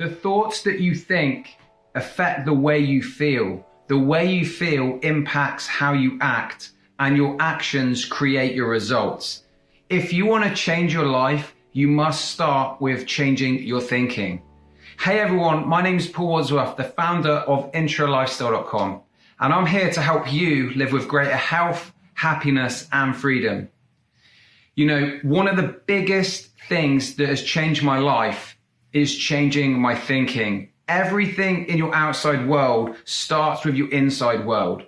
The thoughts that you think affect the way you feel. The way you feel impacts how you act, and your actions create your results. If you want to change your life, you must start with changing your thinking. Hey everyone, my name is Paul Wadsworth, the founder of introlifestyle.com, and I'm here to help you live with greater health, happiness, and freedom. You know, one of the biggest things that has changed my life is changing my thinking. Everything in your outside world starts with your inside world.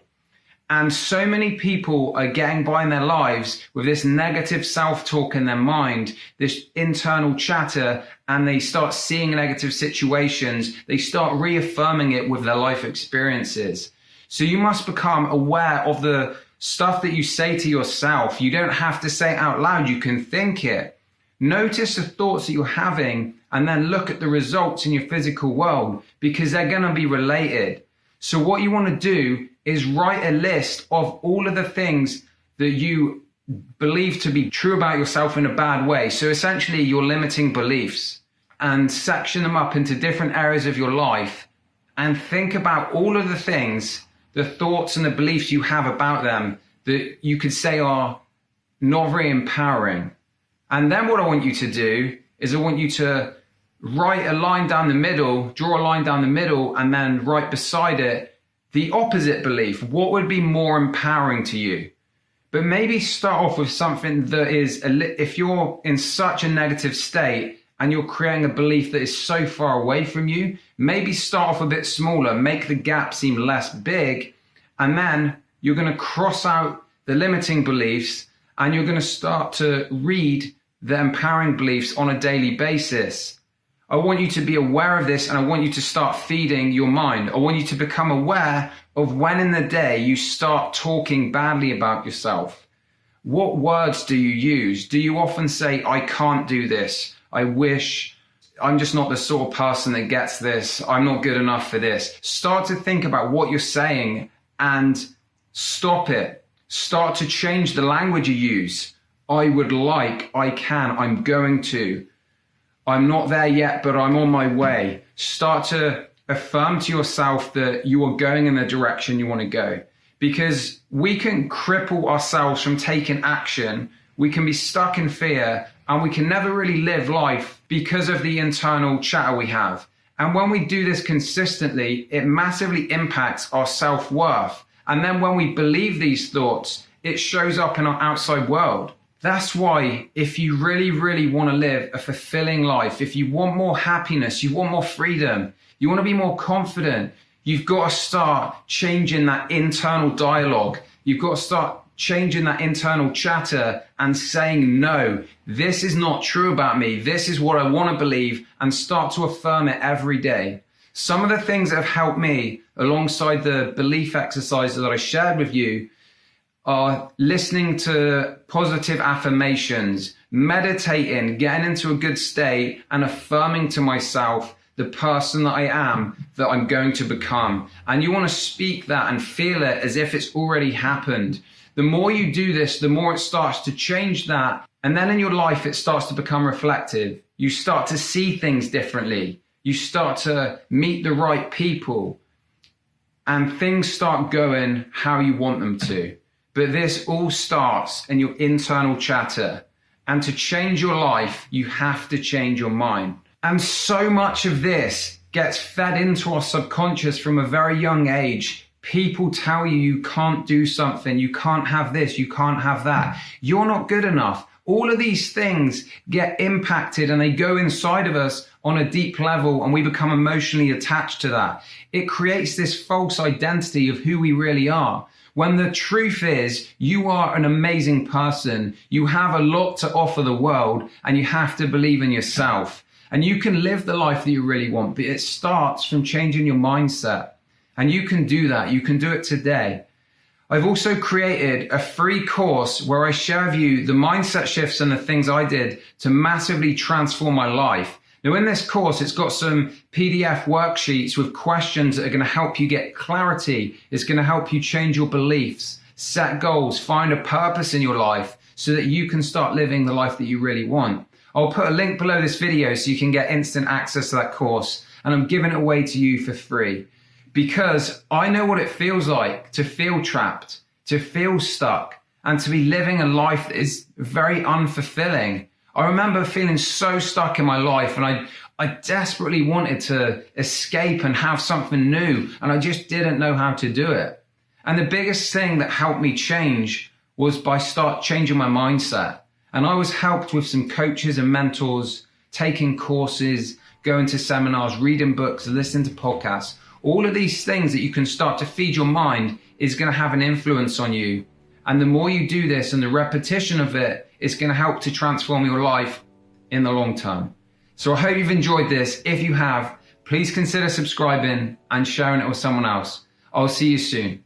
And so many people are getting by in their lives with this negative self-talk in their mind, this internal chatter, and they start seeing negative situations. They start reaffirming it with their life experiences. So you must become aware of the stuff that you say to yourself. You don't have to say it out loud. You can think it. Notice the thoughts that you're having and then look at the results in your physical world, because they're going to be related. So what you want to do is write a list of all of the things that you believe to be true about yourself in a bad way. So essentially your limiting beliefs, and section them up into different areas of your life, and think about all of the things, the thoughts and the beliefs you have about them that you could say are not very empowering. And then what I want you to do is I want you to write a line down the middle, draw a line down the middle, and then right beside it, the opposite belief. What would be more empowering to you? But maybe start off with something that is, if you're in such a negative state and you're creating a belief that is so far away from you, maybe start off a bit smaller, make the gap seem less big, and then you're going to cross out the limiting beliefs and you're going to start to read the empowering beliefs on a daily basis. I want you to be aware of this, and I want you to start feeding your mind. I want you to become aware of when in the day you start talking badly about yourself. What words do you use? Do you often say, I can't do this, I wish, I'm just not the sort of person that gets this, I'm not good enough for this? Start to think about what you're saying and stop it. Start to change the language you use. I would like, I can, I'm going to. I'm not there yet, but I'm on my way. Start to affirm to yourself that you are going in the direction you want to go. Because we can cripple ourselves from taking action. We can be stuck in fear, and we can never really live life because of the internal chatter we have. And when we do this consistently, it massively impacts our self-worth. And then when we believe these thoughts, it shows up in our outside world. That's why if you really, really want to live a fulfilling life, if you want more happiness, you want more freedom, you want to be more confident, you've got to start changing that internal dialogue. You've got to start changing that internal chatter and saying, no, this is not true about me. This is what I want to believe, and start to affirm it every day. Some of the things that have helped me alongside the belief exercises that I shared with you are listening to positive affirmations, meditating, getting into a good state, and affirming to myself the person that I am, that I'm going to become. And you want to speak that and feel it as if it's already happened. The more you do this, the more it starts to change that. And then in your life, it starts to become reflective. You start to see things differently. You start to meet the right people, and things start going how you want them to. But this all starts in your internal chatter. And to change your life, you have to change your mind. And so much of this gets fed into our subconscious from a very young age. People tell you you can't do something, you can't have this, you can't have that. You're not good enough. All of these things get impacted, and they go inside of us on a deep level, and we become emotionally attached to that. It creates this false identity of who we really are. When the truth is, you are an amazing person. You have a lot to offer the world, and you have to believe in yourself. And you can live the life that you really want, but it starts from changing your mindset. And you can do that. You can do it today. I've also created a free course where I share with you the mindset shifts and the things I did to massively transform my life. Now in this course, it's got some PDF worksheets with questions that are going to help you get clarity. It's going to help you change your beliefs, set goals, find a purpose in your life so that you can start living the life that you really want. I'll put a link below this video so you can get instant access to that course, and I'm giving it away to you for free because I know what it feels like to feel trapped, to feel stuck, and to be living a life that is very unfulfilling. I remember feeling so stuck in my life, and I desperately wanted to escape and have something new, and I just didn't know how to do it. And the biggest thing that helped me change was by start changing my mindset. And I was helped with some coaches and mentors, taking courses, going to seminars, reading books, listening to podcasts. All of these things that you can start to feed your mind is going to have an influence on you. And the more you do this and the repetition of it is going to help to transform your life in the long term. So I hope you've enjoyed this. If you have, please consider subscribing and sharing it with someone else. I'll see you soon.